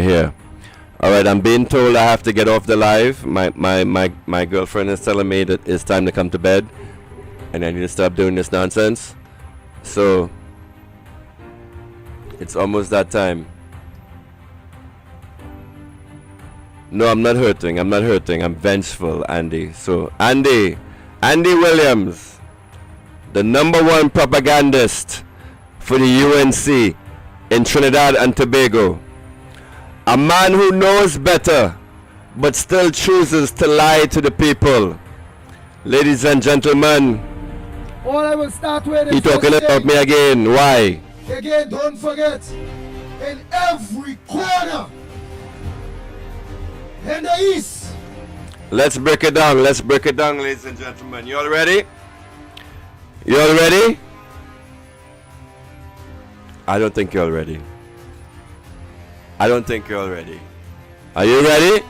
here. All right, I'm being told I have to get off the live. My girlfriend is telling me that it's time to come to bed, and I need to stop doing this nonsense. So it's almost that time. No, I'm not hurting. I'm not hurting. I'm vengeful, Andy. So Andy Williams, the #1 propagandist for the UNC in Trinidad and Tobago. A man who knows better, but still chooses to lie to the people. Ladies and gentlemen, all I will start with is he talking about me again. Why? Again, don't forget, in every corner in the east. Let's break it down. Let's break it down, ladies and gentlemen. You all ready? You all ready? I don't think you're all ready. I don't think you're all ready. Are you ready?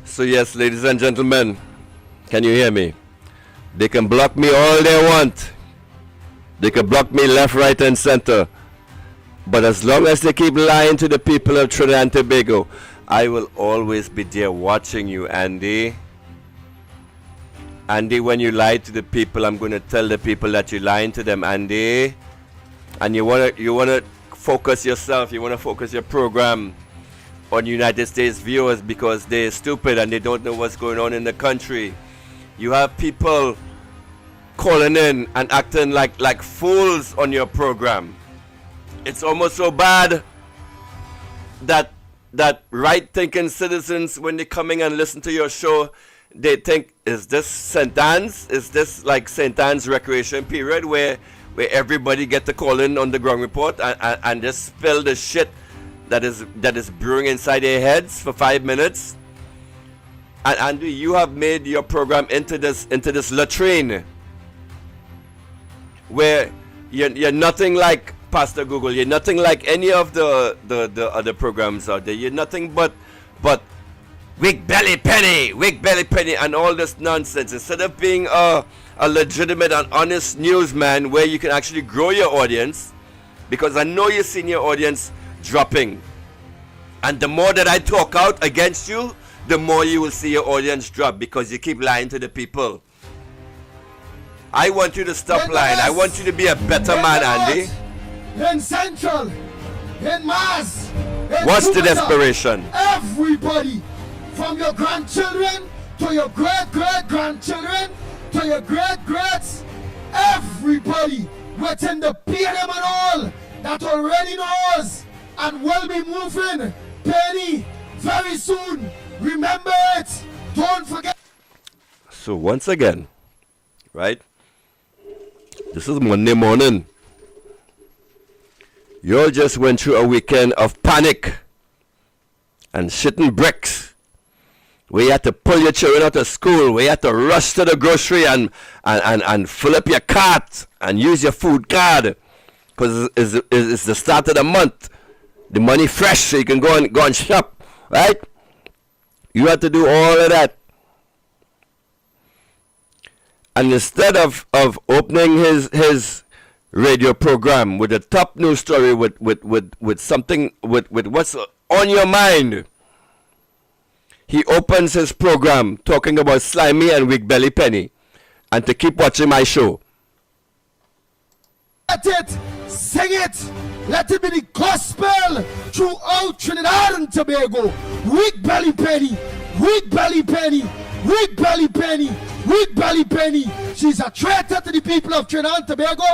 So yes, ladies and gentlemen, can you hear me? They can block me all they want. They can block me left, right, and center. But as long as they keep lying to the people of Trinidad and Tobago, I will always be there watching you, Andy. Andy, when you lie to the people, I'm going to tell the people that you're lying to them, Andy. And you wanna focus yourself, you want to focus your program on United States viewers because they're stupid and they don't know what's going on in the country. You have people calling in and acting like fools on your program. It's almost so bad that right-thinking citizens, when they come in and listen to your show, they think, is this St. Anne's? Is this like St. Anne's recreation period where everybody get to call in on the ground report and just spill the shit that is brewing inside their heads for 5 minutes? And Andy, you have made your program into this latrine where you're nothing like Pastor Google. You're nothing like any of the other programs out there. You're nothing but Wig Belly Penny, and all this nonsense. Instead of being a legitimate and honest newsman where you can actually grow your audience, because I know you've seen your audience dropping. And the more that I talk out against you, the more you will see your audience drop because you keep lying to the people. I want you to stop lying. I want you to be a better man, Andy. In Central, in Mass, in What's the Jupiter, desperation? Everybody, from your grandchildren to your great-great-grandchildren to your great-greats, everybody within the PM and all that already knows and will be moving penny very soon. Remember it. Don't forget. So once again, right? This is Monday morning. You all just went through a weekend of panic and shitting bricks, where you had to pull your children out of school, where you had to rush to the grocery and fill up your cart and use your food card because it's the start of the month. The money fresh so you can go and shop, right? You had to do all of that. And instead of opening his radio program with a top news story with something with what's on your mind, he opens his program talking about Slimy and Weak Belly Penny, and to keep watching my show. Let it, sing it, let it be the gospel throughout Trinidad and Tobago. Weak Belly Penny, Weak Belly Penny, Weak Belly Penny, Weak Belly Penny. She's a traitor to the people of Trinidad and Tobago.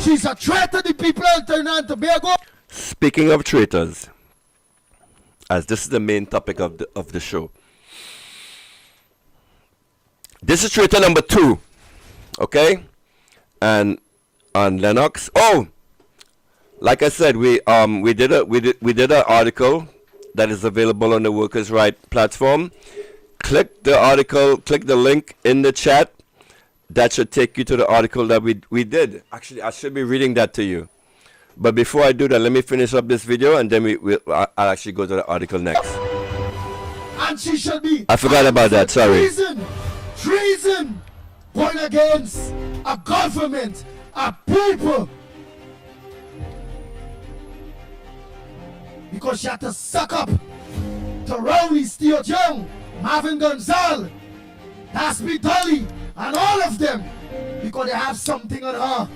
She's a traitor to the people of Trinidad and Tobago. Speaking of traitors, as this is the main topic of the show, this is traitor number 2, okay? And on Lennox, oh, like I said, we did an article that is available on the Workers' Right platform. Click the article, click the link in the chat. That should take you to the article that we did. Actually, I should be reading that to you. But before I do that, let me finish up this video, and then I'll actually go to the article next. And she should be. I forgot about that, sorry. Treason going against a government, a people. Because she had to suck up to Rowley, Stuart Young, Marvin Gonzalez, Dasby Dolly, and all of them, because they have something on her.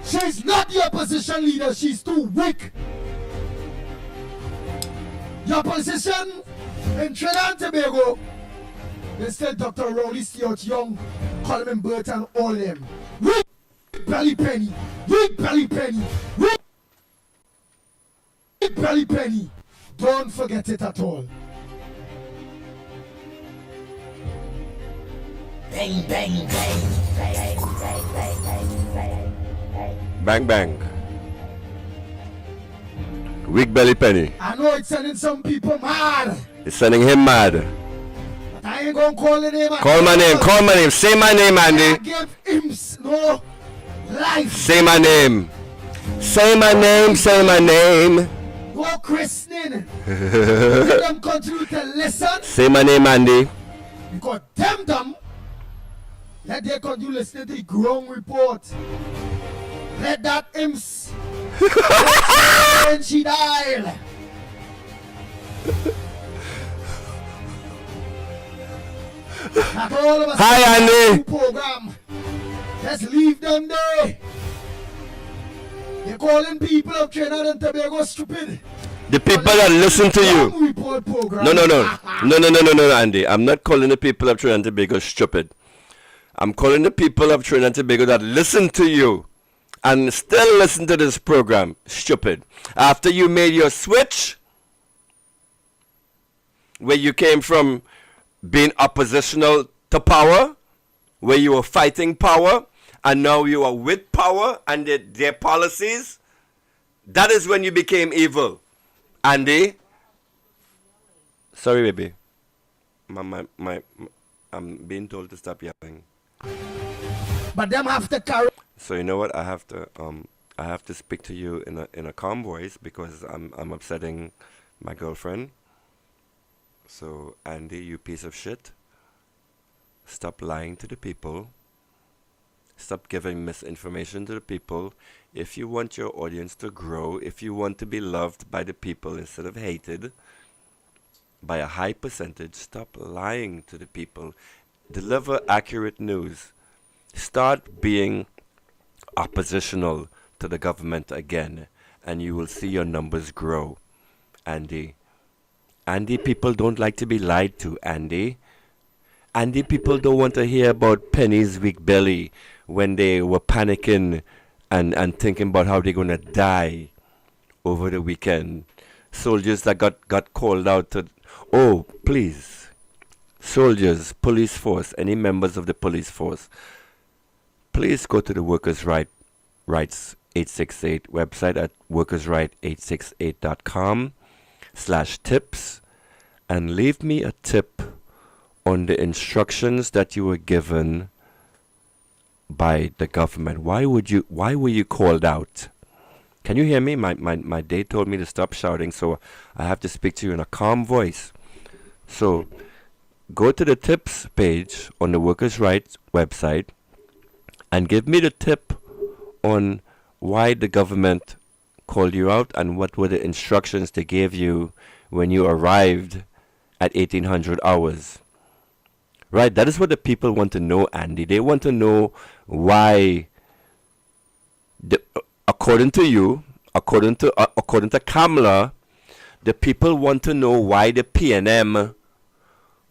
She's not the opposition leader, she's too weak. The opposition in Trinidad and Tobago, they still Dr. Rowley, Stuart Young, Coleman Burton, all them. Weak Belly Penny, Weak Belly Penny, Weak Belly Penny. Don't forget it at all. Bang, bang, bang, bang, bang, bang, bang, bang. Bang bang. Weak Belly Penny. I know it's sending some people mad. It's sending him mad. But I ain't gonna call the name. Call my name, call my name. Say my name, Andy. I give him no life. Say my name. Say my name, say my name. No christening. Let them continue to listen. Say my name, Andy. Because them, let they continue listening to the grown report. Let that imps when she died. Not all of us. Hi, Andy. Program. Just leave them there. They're calling people of Trinidad and Tobago stupid. The people that listen to you. No, Andy. I'm not calling the people of Trinidad and Tobago stupid. I'm calling the people of Trinidad and Tobago that listen to you and still listen to this program stupid. After you made your switch, where you came from being oppositional to power, where you were fighting power, and now you are with power and their policies, that is when you became evil. Andy? Sorry, baby. I'm being told to stop yelling. But them have to carry. So you know what? I have to speak to you in a calm voice because I'm upsetting my girlfriend. So Andy, you piece of shit. Stop lying to the people. Stop giving misinformation to the people. If you want your audience to grow, if you want to be loved by the people instead of hated by a high percentage, stop lying to the people. Deliver accurate news. Start being oppositional to the government again, and you will see your numbers grow. Andy, people don't like to be lied to, Andy. People don't want to hear about Penny's weak belly when they were panicking and thinking about how they're going to die over the weekend. Soldiers that got called out to... Oh, please. Soldiers, police force, any members of the police force, please go to the Workers' Rights 868 website at workersright868.com/tips and leave me a tip on the instructions that you were given by the government. Why were you called out? Can you hear me? My date told me to stop shouting, so I have to speak to you in a calm voice. So go to the tips page on the Workers' Rights website and give me the tip on why the government called you out and what were the instructions they gave you when you arrived at 1800 hours. Right? That is what the people want to know, Andy. They want to know why, according to you, according to Kamala, the people want to know why the PNM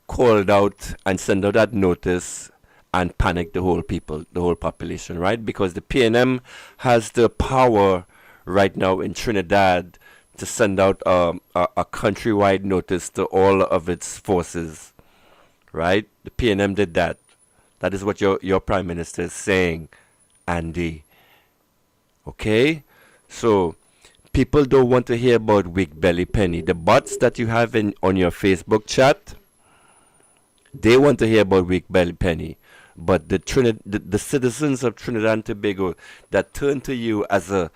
called out and sent out that notice and panicked the whole population, right? Because the PNM has the power right now in Trinidad to send out a countrywide notice to all of its forces, right? The PNM did that. That is what your Prime Minister is saying, Andy. Okay? So, people don't want to hear about Weak Belly Penny. The bots that you have on your Facebook chat, they want to hear about Weak Belly Penny. But the citizens of Trinidad and Tobago that turn to you as a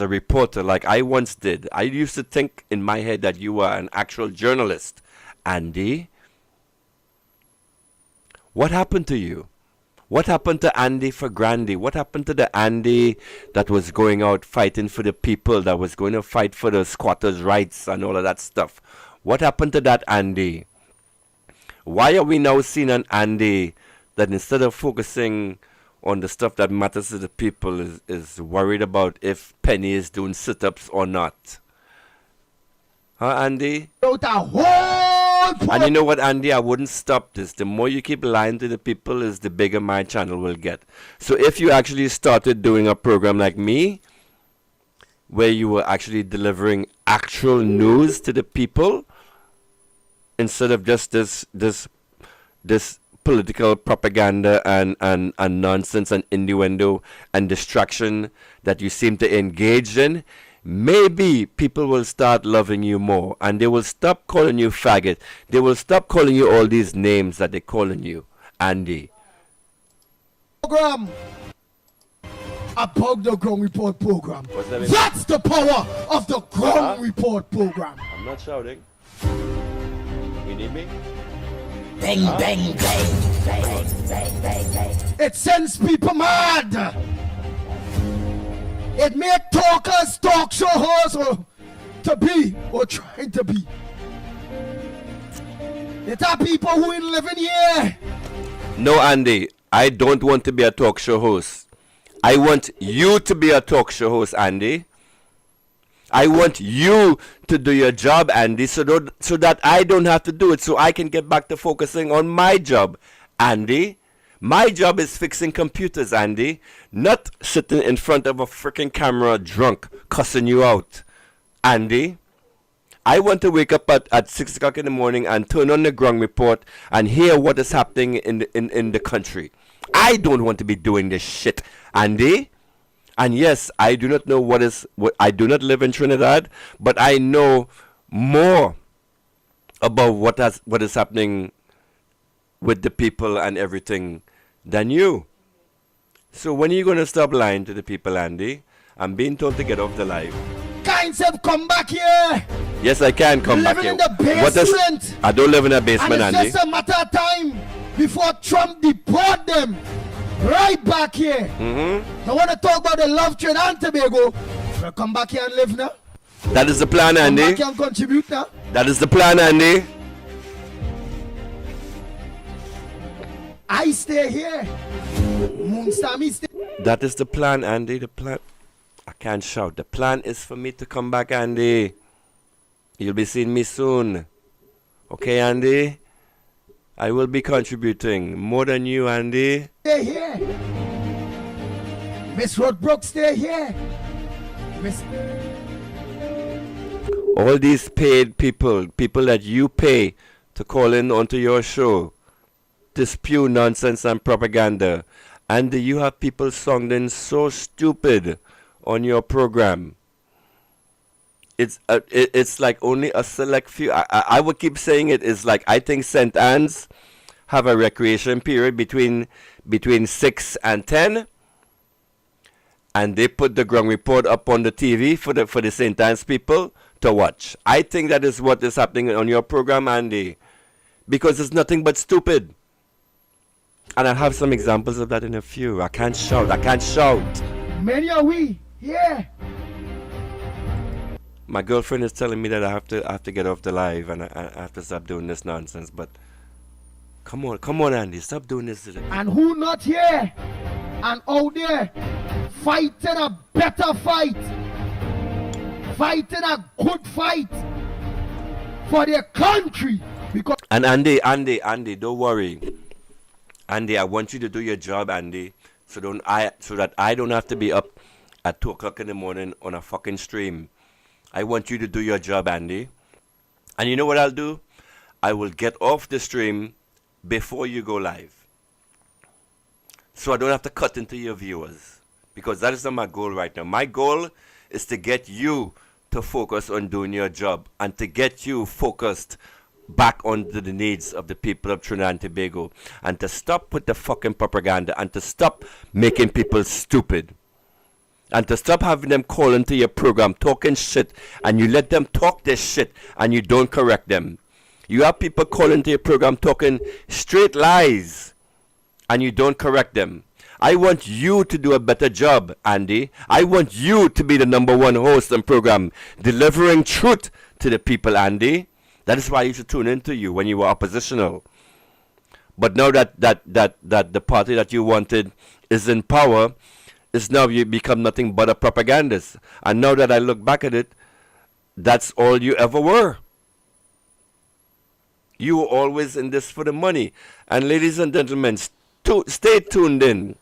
reporter, like I once did. I used to think in my head that you were an actual journalist. Andy, what happened to you? What happened to Andy for Grandy? What happened to the Andy that was going out fighting for the people, that was going to fight for the squatters' rights and all of that stuff? What happened to that Andy? Why are we now seeing an Andy that instead of focusing on the stuff that matters to the people is worried about if Penny is doing sit-ups or not? Huh, Andy? And you know what, Andy? I wouldn't stop this. The more you keep lying to the people, is the bigger my channel will get. So if you actually started doing a program like me, where you were actually delivering actual news to the people, instead of just this political propaganda and nonsense and innuendo and distraction that you seem to engage in, maybe people will start loving you more, and they will stop calling you faggot. They will stop calling you all these names that they're calling you, Andy. Program about the Ground Report program. What's that mean? That's the power of the Ground Report program. I'm not shouting. You need me? Bang, bang, bang, bang, bang, bang, bang. It sends people mad. It make talkers talk show hosts to be or trying to be. It are people who ain't living here. No, Andy, I don't want to be a talk show host. I want you to be a talk show host, Andy. I want you to do your job, Andy, so that I don't have to do it, so I can get back to focusing on my job, Andy. My job is fixing computers, Andy, not sitting in front of a freaking camera drunk, cussing you out, Andy. I want to wake up at 6 o'clock in the morning and turn on the Ground Report and hear what is happening in the country. I don't want to be doing this shit, Andy. And yes, I do not know I do not live in Trinidad, but I know more about what is happening with the people and everything than you. So when are you going to stop lying to the people, Andy? I'm being told to get off the live. Kinds have come back here. Yes, I can come back here. Living in the basement. I don't live in a basement, and it's Andy. just a matter of time before Trump deport them. Right back here. I want to talk about the love Trinidad and Tobago. We'll come back here and live now. That is the plan, Andy. Come back here and contribute now. That is the plan, Andy. I stay here. Moonstar me stay. That is the plan, Andy. The plan. I can't shout. The plan is for me to come back, Andy. You'll be seeing me soon. Okay, Andy? I will be contributing more than you, Andy. Stay here. Miss Roadbrook, stay here. Miss. All these paid people that you pay to call in onto your show, to spew nonsense and propaganda, and you have people sounding so stupid on your program. It's like only a select few. I would keep saying it is like, I think St. Anne's have a recreation period between 6 and 10, and they put the Ground Report up on the TV for the St. Anne's people to watch. I think that is what is happening on your program, Andy, because it's nothing but stupid. And I'll have some examples of that in a few. I can't shout. Many are we here. My girlfriend is telling me that I have to get off the live and I have to stop doing this nonsense. But come on, Andy, stop doing this. And who not here and out there fighting a better fight, fighting a good fight for their country. Because and Andy, don't worry. Andy, I want you to do your job, Andy, so that I don't have to be up at 2 o'clock in the morning on a fucking stream. I want you to do your job, Andy. And you know what I'll do? I will get off the stream before you go live. So I don't have to cut into your viewers. Because that is not my goal right now. My goal is to get you to focus on doing your job. And to get you focused back onto the needs of the people of Trinidad and Tobago. And to stop with the fucking propaganda. And to stop making people stupid. And to stop having them call into your program talking shit, and you let them talk this shit and you don't correct them. You have people calling into your program talking straight lies and you don't correct them. I want you to do a better job, Andy. I want you to be the _1 host and program, delivering truth to the people, Andy. That is why I used to tune into you when you were oppositional. But now that the party that you wanted is in power, is now you become nothing but a propagandist. And now that I look back at it, that's all you ever were. You were always in this for the money. And ladies and gentlemen, stay tuned in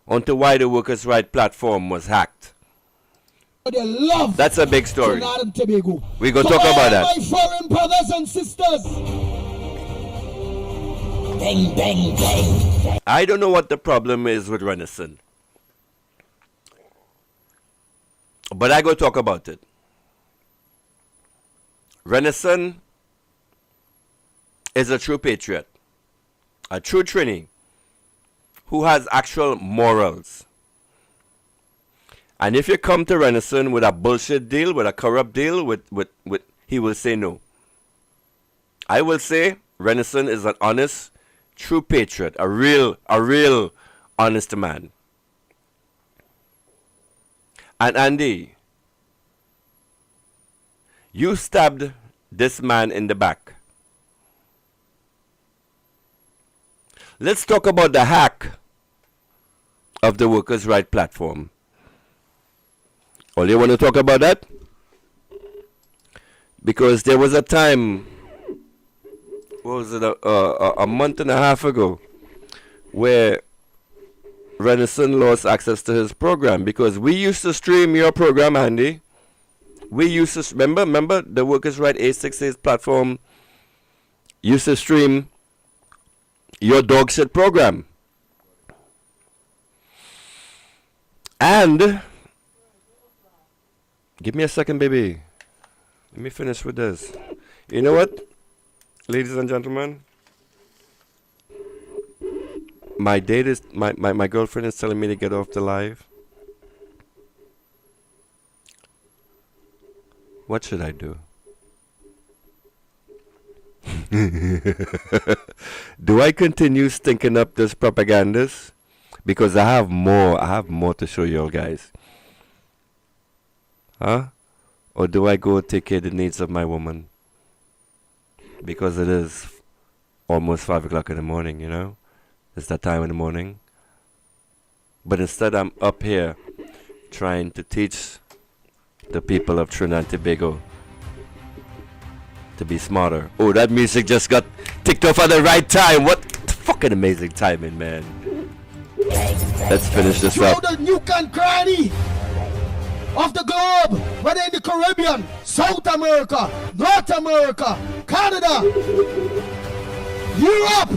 onto why the Workers' Right platform was hacked. they love That's a big story. Trinidad and Tobago. We're going to talk about that. My foreign brothers and sisters. Bang, bang, bang. I don't know what the problem is with Renaissance. But I go talk about it. Renaissance is a true patriot, a true Trini, who has actual morals. And if you come to Renaissance with a bullshit deal, with a corrupt deal, with he will say no. I will say Renaissance is an honest, true patriot, a real honest man. And Andy, you stabbed this man in the back. Let's talk about the hack of the Workers' Right platform. All you want to talk about that? Because there was a time, what was it, a month and a half ago, where Renaissance lost access to his program, because we used to stream your program, Andy. We used to remember the Workers' Right 868 platform used to stream your dog shit program. And give me a second, baby. Let me finish with this. You know what, ladies and gentlemen? My date is my girlfriend is telling me to get off the live. What should I do? Do I continue stinking up this propagandist? Because I have more to show you all guys. Huh? Or do I go take care of the needs of my woman? Because it is almost 5 o'clock in the morning, you know? It's that time in the morning. But instead I'm up here trying to teach the people of Trinidad and Tobago to be smarter. Oh, that music just got ticked off at the right time. What fucking amazing timing, man. Let's finish this up. The nook and cranny of the globe, whether in the Caribbean, South America, North America, Canada, Europe,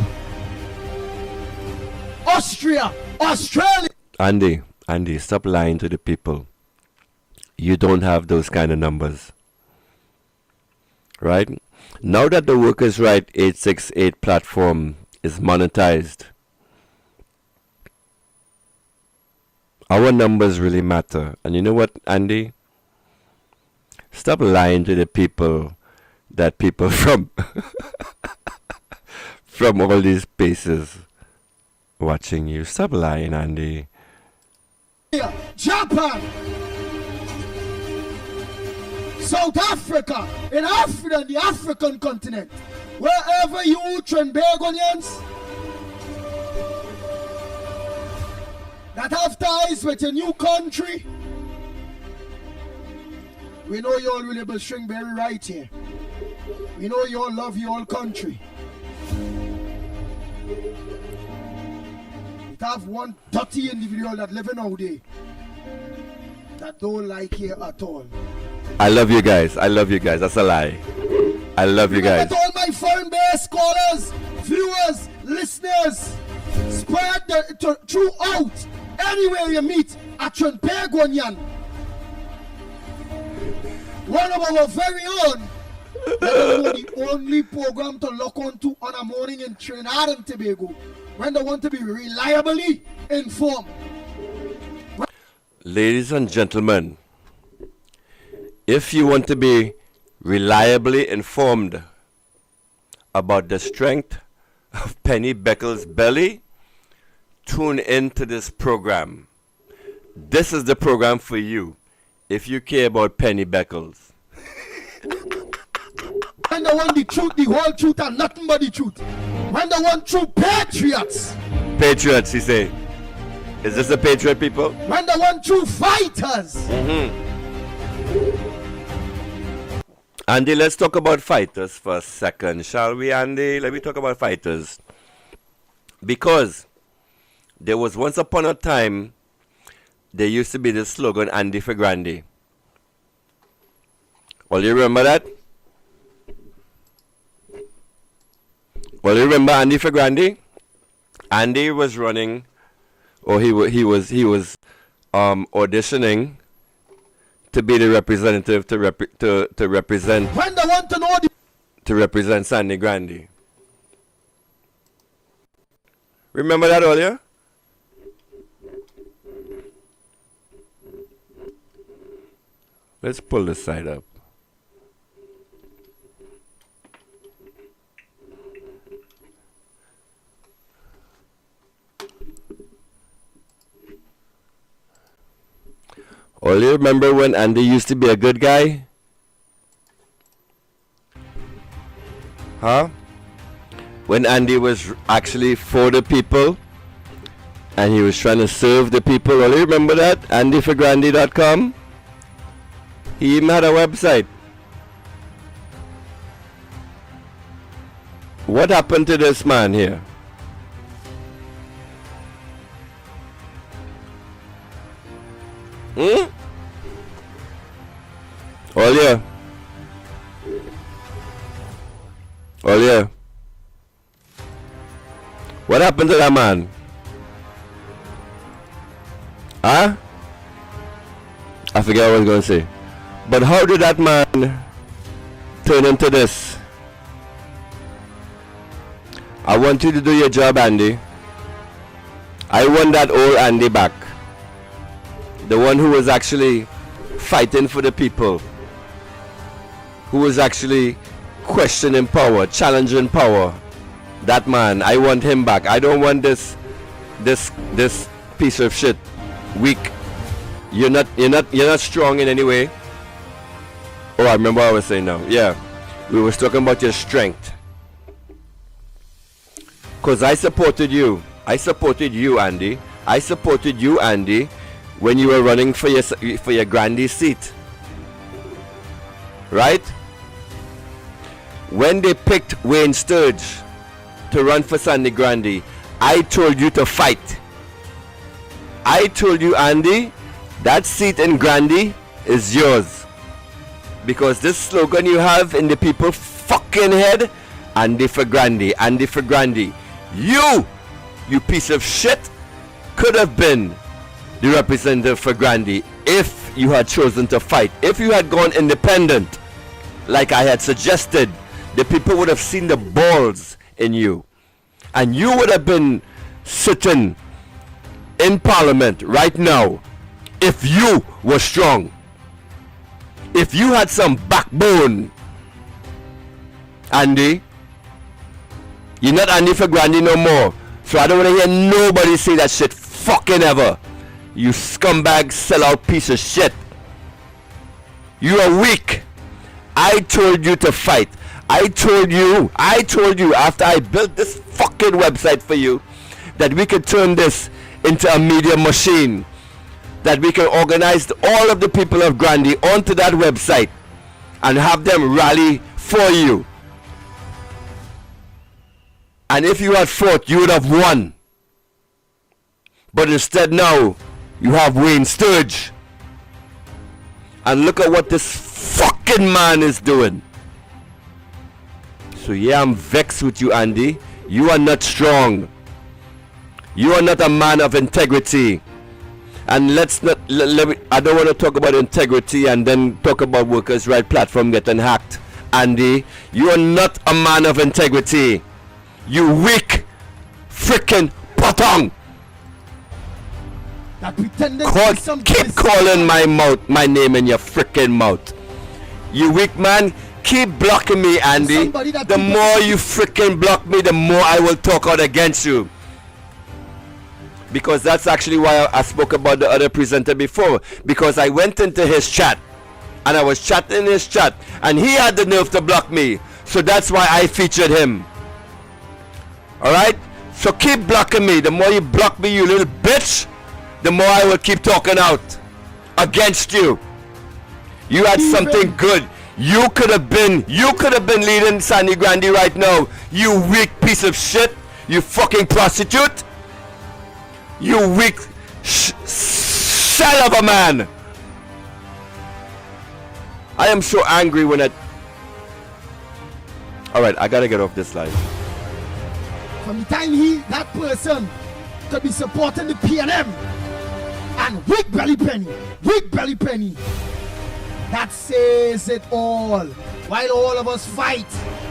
Austria, Australia. Andy, stop lying to the people. You don't have those kind of numbers. Right? Now that the Workers' Right 868 platform is monetized, our numbers really matter. And you know what, Andy? Stop lying to the people that people from from all these places watching you. Stop lying, Andy. Japan, South Africa, in Africa, the African continent, wherever you Trinbagonians that have ties with a new country, we know you all will be Stringberry right here. We know you all love your own country. We have one dirty individual that living out there that don't like here at all. I love you guys. I love you guys. That's a lie. I love you guys. All my foreign-based scholars, viewers, listeners, spread throughout anywhere you meet at Trinbagonian. One of our very own. The only program to look onto on a morning in Trinidad and Tobago when they want to be reliably informed. Ladies and gentlemen, if you want to be reliably informed about the strength of Penny Beckles' belly, tune into this program. This is the program for you if you care about Penny Beckles. When they want the truth, the whole truth, and nothing but the truth. When they want true patriots. Patriots, he say. Is this a patriot, people? When they want true fighters. Andy, let's talk about fighters for a second, shall we, Andy? Let me talk about fighters. Because there was once upon a time, there used to be this slogan, Andy for Grandy. Well, you remember that? Well, you remember Andy for Grandy? Andy was running, or he was auditioning to be the representative to represent. When they want to know to represent Sandy Grandy. Remember that earlier? Let's pull this side up. Well, you remember when Andy used to be a good guy? Huh? When Andy was actually for the people and he was trying to serve the people. Well, you remember that? AndyForGrandy.com? He even had a website. What happened to this man here? Oh yeah. Oh yeah. What happened to that man? Huh? I forget what I was going to say. But how did that man turn into this? I want you to do your job, Andy. I want that old Andy back. The one who was actually fighting for the people. Who was actually questioning power, challenging power. That man, I want him back. I don't want this piece of shit. Weak. You're not strong in any way. Oh, I remember what I was saying now. Yeah. We was talking about your strength. Cause I supported you. I supported you, Andy. I supported you, Andy, when you were running for your Grandy seat. Right? When they picked Wayne Sturge to run for Sandy Grandy, I told you to fight. I told you, Andy, that seat in Grandy is yours. Because this slogan you have in the people fucking head, Andy for Grandy, Andy for Grandy. You piece of shit, could have been the representative for Grandy if you had chosen to fight. If you had gone independent, like I had suggested, the people would have seen the balls in you. And you would have been sitting in Parliament right now if you were strong. If you had some backbone. Andy, you're not Andy for Grandy no more. So I don't want to hear nobody say that shit fucking ever. You scumbag sellout piece of shit. You are weak. I told you to fight. I told you after I built this fucking website for you that we could turn this into a media machine, that we can organize all of the people of Grandy onto that website and have them rally for you. And if you had fought, you would have won. But instead now, you have Wayne Sturge. And look at what this fucking man is doing. So yeah, I'm vexed with you, Andy. You are not strong. You are not a man of integrity. And let's not, I don't want to talk about integrity and then talk about workers' right platform getting hacked. Andy, you are not a man of integrity. You weak freaking potong. That pretended to be something. Keep calling my name in your freaking mouth. You weak man, keep blocking me, Andy. The more you freaking block me, the more I will talk out against you. Because that's actually why I spoke about the other presenter before. Because I went into his chat and I was chatting in his chat and he had the nerve to block me. So that's why I featured him. Alright? So keep blocking me. The more you block me, you little bitch, the more I will keep talking out against you. You had something good. You could have been leading Sandy Grandy right now. You weak piece of shit. You fucking prostitute. You weak shell of a man. I am so angry when Alright, I gotta get off this live. From the time that person could be supporting the PNM and weak belly penny, that says it all. While all of us fight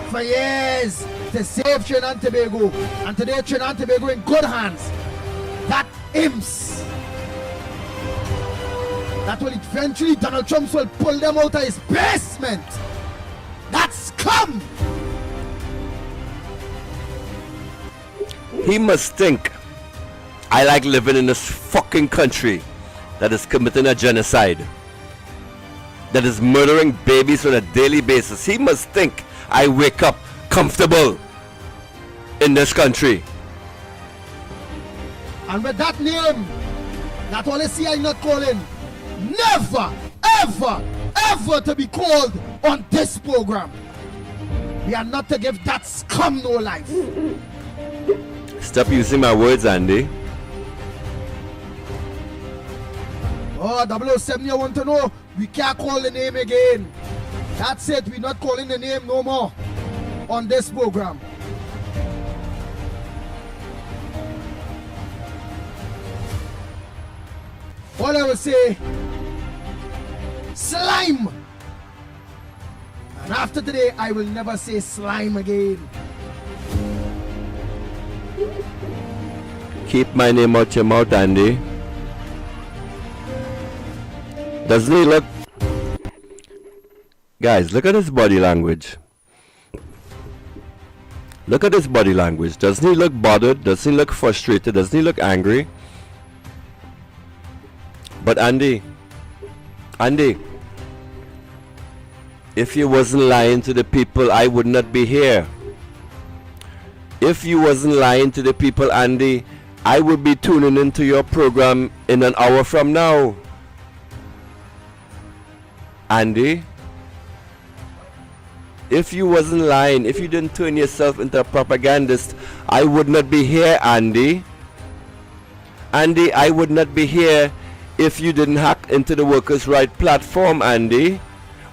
for years to save Trinidad and Tobago, and today Trinidad and Tobago in good hands, that imps, that will eventually Donald Trump will pull them out of his basement. That's scum. He must think I like living in this fucking country that is committing a genocide, that is murdering babies on a daily basis. He must think I wake up comfortable in this country. And with that name, that all I see I'm not calling, never, ever to be called on this program. We are not to give that scum no life. Stop using my words, Andy. Oh, 007, you want to know? We can't call the name again. That's it. We're not calling the name no more on this program. All I will say, slime. And after today, I will never say slime again. Keep my name out your mouth, Andy. Doesn't he look... Guys, look at his body language. Look at his body language. Doesn't he look bothered? Doesn't he look frustrated? Doesn't he look angry? But Andy, if you wasn't lying to the people, I would not be here. If you wasn't lying to the people, Andy, I would be tuning into your program in an hour from now. Andy, if you wasn't lying, if you didn't turn yourself into a propagandist, I would not be here, Andy. Andy, I would not be here if you didn't hack into the Workers' Right platform, Andy.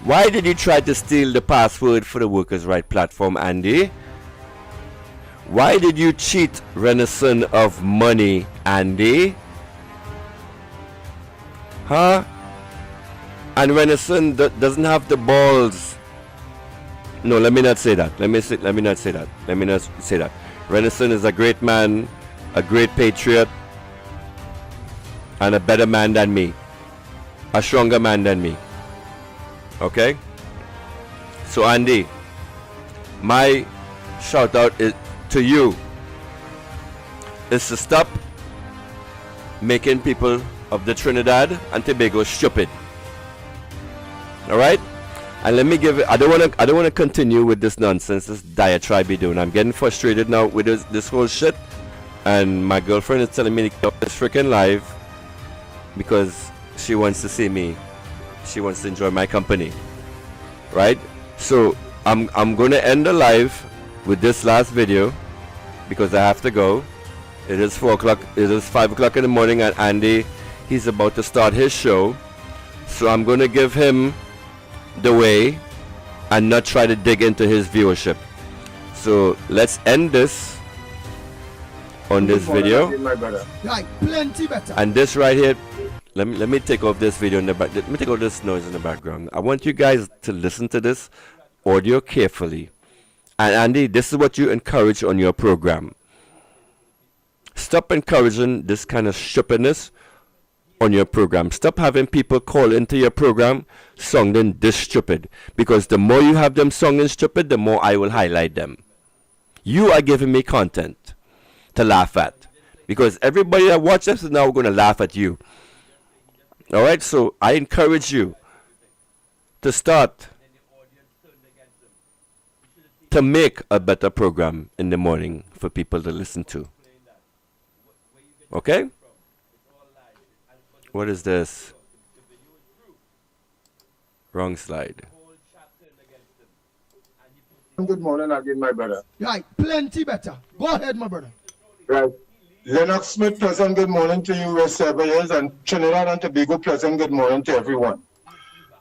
Why did you try to steal the password for the Workers' Right platform, Andy? Why did you cheat Renaissance of money, Andy? Huh? And Renaissance doesn't have the balls. No, let me not say that. Let me not say that. Renaissance is a great man, a great patriot, and a better man than me. A stronger man than me. Okay? So Andy, my shout out is to you is to stop making people of the Trinidad and Tobago stupid. Alright? And let me give it. I don't wanna continue with this nonsense, this diatribe you're doing. I'm getting frustrated now with this whole shit. And my girlfriend is telling me to get this freaking live because she wants to see me. She wants to enjoy my company. Right? So I'm gonna end the live with this last video because I have to go. It is 4 o'clock. It is 5 o'clock in the morning, and Andy, he's about to start his show. So I'm gonna give him the way and not try to dig into his viewership. So let's end this on this video. Right, plenty better. And this right here, let me take off this video in the back. Let me take off this noise in the background. I want you guys to listen to this audio carefully. And Andy, this is what you encourage on your program. Stop encouraging this kind of stupidness on your program. Stop having people call into your program sounding this stupid. Because the more you have them sounding stupid, the more I will highlight them. You are giving me content to laugh at. Because everybody that watches is now going to laugh at you. Alright, so I encourage you to start to make a better program in the morning for people to listen to. Okay? What is this? Wrong slide. Good morning again, my brother. Right, plenty better. Go ahead, my brother. Right. Lennox Smith, pleasant good morning to you, West Surveyors, and Trinidad and Tobago, pleasant good morning to everyone.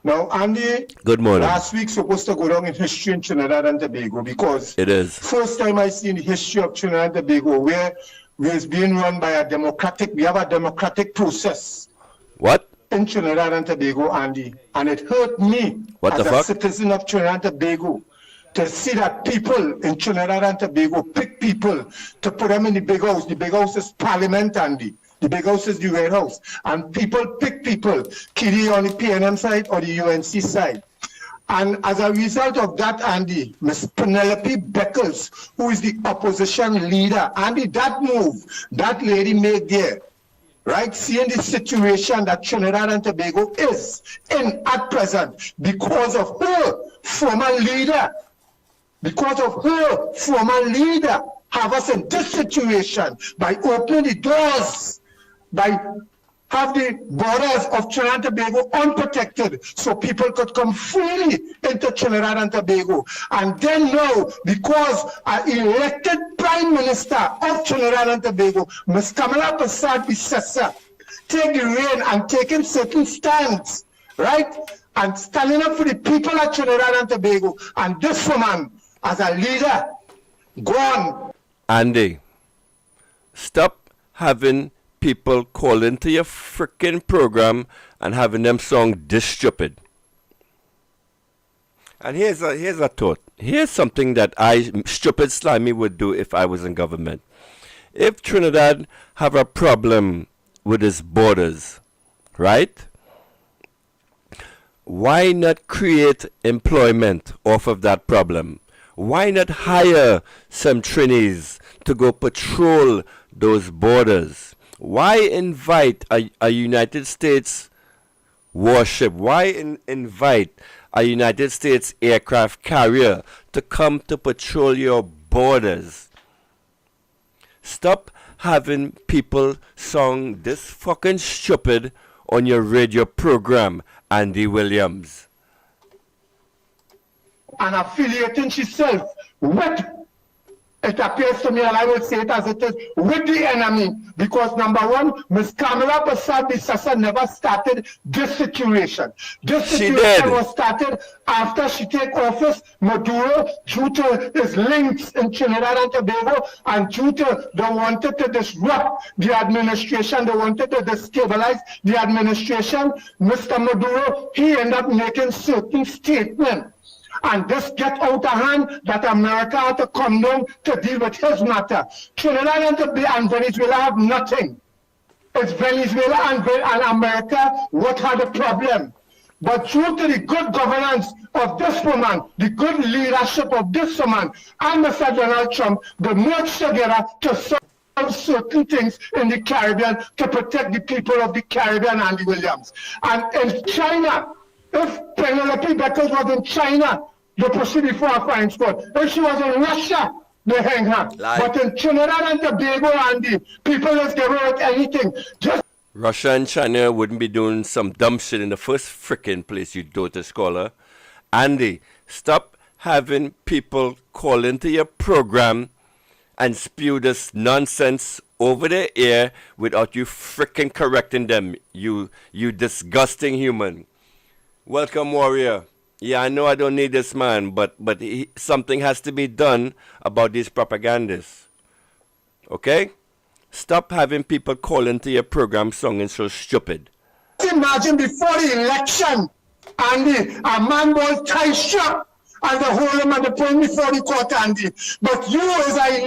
Now, Andy, Good morning. last week supposed to go down in history in Trinidad and Tobago because It is. first time I see in the history of Trinidad and Tobago where it's being run by we have a democratic process What? in Trinidad and Tobago, Andy, and it hurt me What as the a fuck? citizen of Trinidad and Tobago to see that people in Trinidad and Tobago pick people to put them in the big house. The big house is Parliament, Andy. The big house is the Red House. And people pick people, Kitty on the PNM side or the UNC side. And as a result of that, Andy, Ms. Penelope Beckles, who is the opposition leader, Andy, that move that lady made there, right? Seeing the situation that Trinidad and Tobago is in at present because of her former leader, have us in this situation by opening the doors, by have the borders of Trinidad and Tobago unprotected so people could come freely into Trinidad and Tobago. And then now, because an elected Prime Minister of Trinidad and Tobago, Ms. Kamala Persad-Bissessar, take the reign and taking certain stands, right? And standing up for the people of Trinidad and Tobago. And this woman, as a leader, gone. Andy, stop having people call into your freaking program and having them sound this stupid. And here's a thought. Here's something that stupid Slimy, would do if I was in government. If Trinidad have a problem with its borders, right? Why not create employment off of that problem? Why not hire some Trinis to go patrol those borders? Why invite a United States warship? Why invite a United States aircraft carrier to come to patrol your borders? Stop having people sound this fucking stupid on your radio program, Andy Williams. And affiliating herself with, it appears to me, and I will say it as it is, with the enemy. Because number one, Ms. Kamala Persad-Bissessar never started this situation. This situation was started after she took office. Maduro, due to his links in Trinidad and Tobago, and due to they wanted to disrupt the administration, they wanted to destabilize the administration, Mr. Maduro, he ended up making certain statements. And this get out of hand that America had to come down to deal with his matter. Trinidad and Venezuela have nothing. It's Venezuela and America what had a problem. But due to the good governance of this woman, the good leadership of this woman, and Mr. Donald Trump, they merged together to solve certain things in the Caribbean to protect the people of the Caribbean, Andy Williams. And in China, If Penelope Beckles was in China, they proceed before a fine squad. If she was in Russia, they hang her. Lie. But in Trinidad and Tobago, Andy, people just give out anything. Just Russia and China wouldn't be doing some dumb shit in the first frickin' place, you daughter scholar. Andy, stop having people call into your program and spew this nonsense over their ear without you frickin' correcting them, you disgusting human. Welcome, warrior. Yeah, I know I don't need this man, but something has to be done about these propagandists. Okay? Stop having people call into your program songing so stupid. imagine before the election, Andy, a man was tie shop and the whole man the point before the court, Andy. But you as an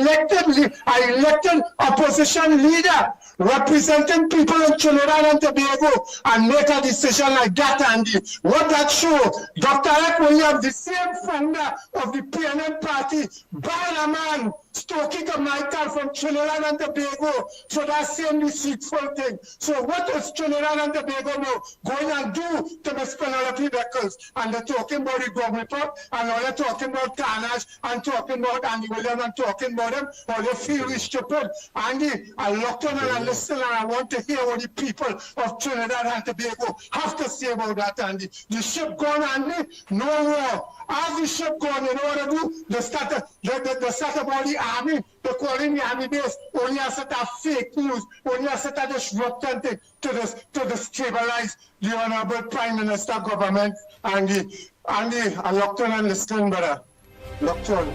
elected opposition leader representing people in Trinidad and Tobago and make a decision like that, Andy. What that show, Dr. Ek Williams, the same founder of the PNM party, buying a man, Stokey Michael from Trinidad and Tobago, so that same deceitful thing. So what does Trinidad and Tobago know going and do to Miss Penelope Beckles? And they're talking about the government and all they're talking about Carnage and talking about Andy Williams and talking about them, or they feel stupid. Andy, I looked on and I listened and I want to hear what the people of Trinidad and Tobago have to say about that, Andy. The ship gone, Andy, no war. As the ship gone, you know what I do? They start about the army. They call in the army base. Only a set of fake news. Only a set of disrupting thing to destabilize the Honorable Prime Minister government. Andy, I looked on and listened, brother. Looked on.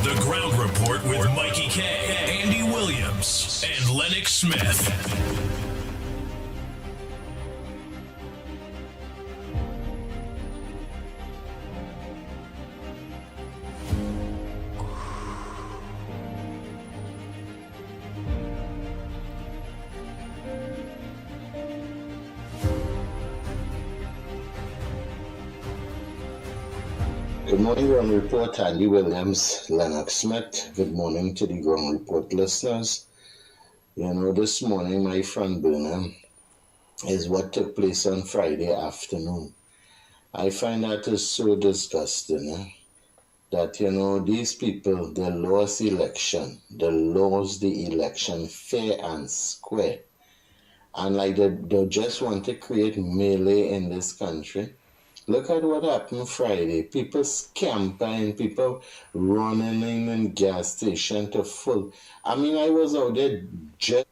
The Ground Report with Mikey K, Andy Williams, and Lennox Smith. Good morning, Ground Report. Andy Williams, Lennox Smith. Good morning to the Ground Report listeners. You know, this morning, my front burner is what took place on Friday afternoon. I find that is so disgusting, that, you know, these people, they lost the election. They lost the election fair and square. And like they just want to create melee in this country. Look at what happened Friday. People scampering, people running in gas station to full. I mean, I was out there just...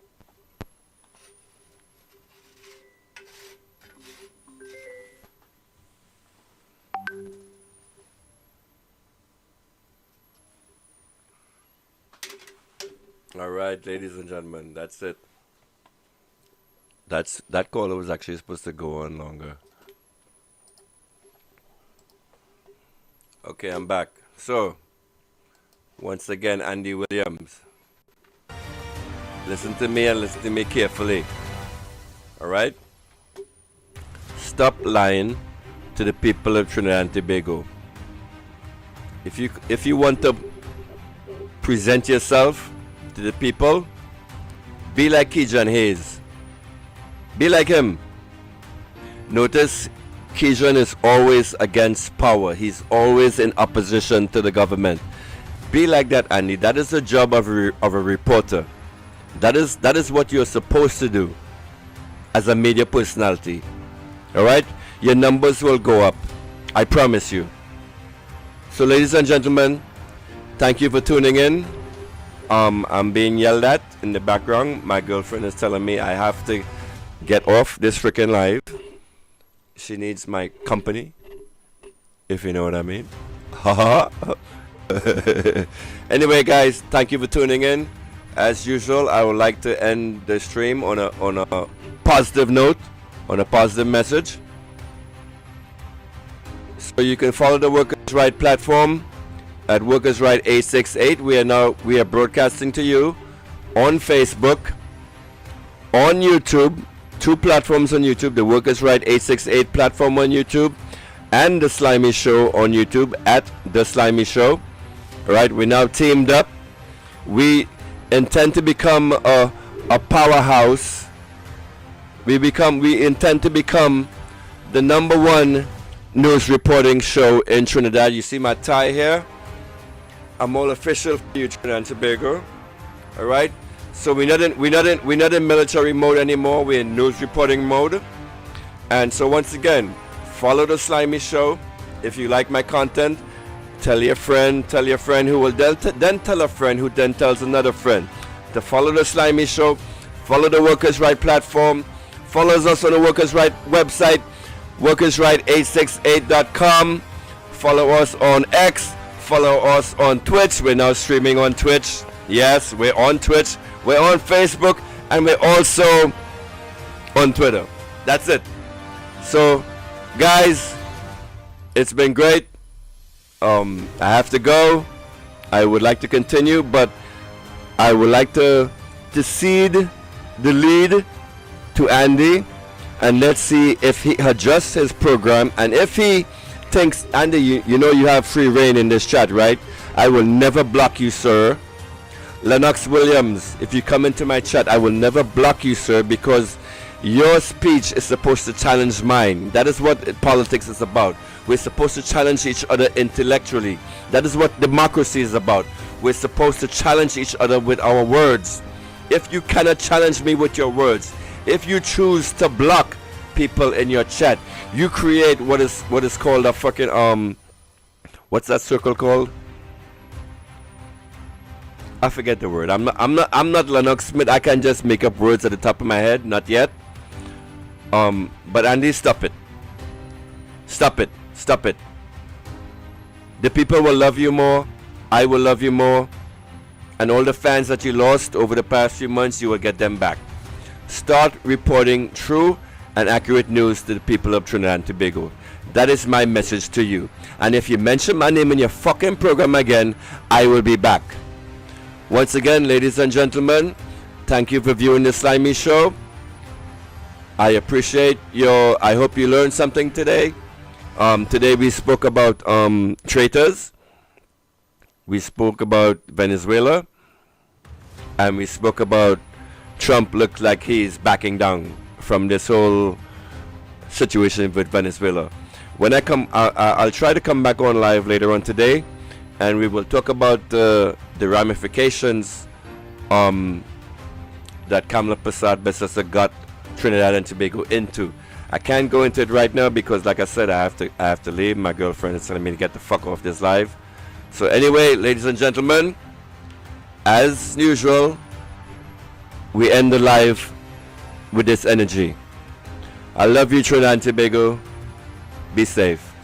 All right, ladies and gentlemen, that's it. That caller was actually supposed to go on longer. Okay, I'm back. So, once again, Andy Williams. Listen to me and listen to me carefully. Alright? Stop lying to the people of Trinidad and Tobago. If you want to present yourself to the people, be like Kejan Hayes. Be like him. Notice Kejan is always against power. He's always in opposition to the government. Be like that, Andy. That is the job of a reporter. That is what you're supposed to do as a media personality. Alright? Your numbers will go up. I promise you. So, ladies and gentlemen, thank you for tuning in. I'm being yelled at in the background. My girlfriend is telling me I have to get off this freaking live. She needs my company, if you know what I mean. Anyway, guys, thank you for tuning in. As usual, I would like to end the stream on a positive note, on a positive message. So you can follow the Workers' Right platform at Workers' Right 868. We are broadcasting to you on Facebook, on YouTube. 2 platforms on YouTube, the Workers' Right 868 platform on YouTube, and the Slimy Show on YouTube at The Slimy Show. Right? We're now teamed up. We intend to become a powerhouse. We intend to become the #1 news reporting show in Trinidad. You see my tie here? I'm all official for you, Trinidad and Tobago. All right. So we're not in military mode anymore. We're in news reporting mode. And so once again, follow the Slimy Show. If you like my content, tell your friend who will then tell a friend who then tells another friend to follow the Slimy Show. Follow the Workers' Right platform. Follow us on the Workers' Right website, workersright868.com. Follow us on X. Follow us on Twitch. We're now streaming on Twitch. Yes, we're on Twitch. We're on Facebook. And we're also on Twitter. That's it. So, guys, it's been great. I have to go. I would like to continue, but I would like to cede the lead to Andy, and let's see if he adjusts his program, and if he thinks, Andy, you know you have free reign in this chat, right? I will never block you, sir. Lennox Williams, if you come into my chat, I will never block you, sir, because your speech is supposed to challenge mine. That is what politics is about. We're supposed to challenge each other intellectually. That is what democracy is about. We're supposed to challenge each other with our words. If you cannot challenge me with your words, if you choose to block people in your chat, you create what is called a fucking what's that circle called? I forget the word. I'm not Lennox Smith. I can just make up words at the top of my head. Not yet. But Andy, stop it. Stop it. Stop it. The people will love you more. I will love you more. And all the fans that you lost over the past few months, you will get them back. Start reporting true and accurate news to the people of Trinidad and Tobago. That is my message to you. And if you mention my name in your fucking program again, I will be back. Once again, ladies and gentlemen, thank you for viewing the Slimy Show. I appreciate I hope you learned something today. Today we spoke about traitors. We spoke about Venezuela. And we spoke about Trump looks like he's backing down from this whole situation with Venezuela. When I come, I'll try to come back on live later on today, and we will talk about the ramifications that Kamala Persad-Bissessar got Trinidad and Tobago into. I can't go into it right now because, like I said, I have to leave. My girlfriend is telling me to get the fuck off this live. So anyway, ladies and gentlemen, as usual, we end the live with this energy. I love you, Trinidad and Tobago. Be safe.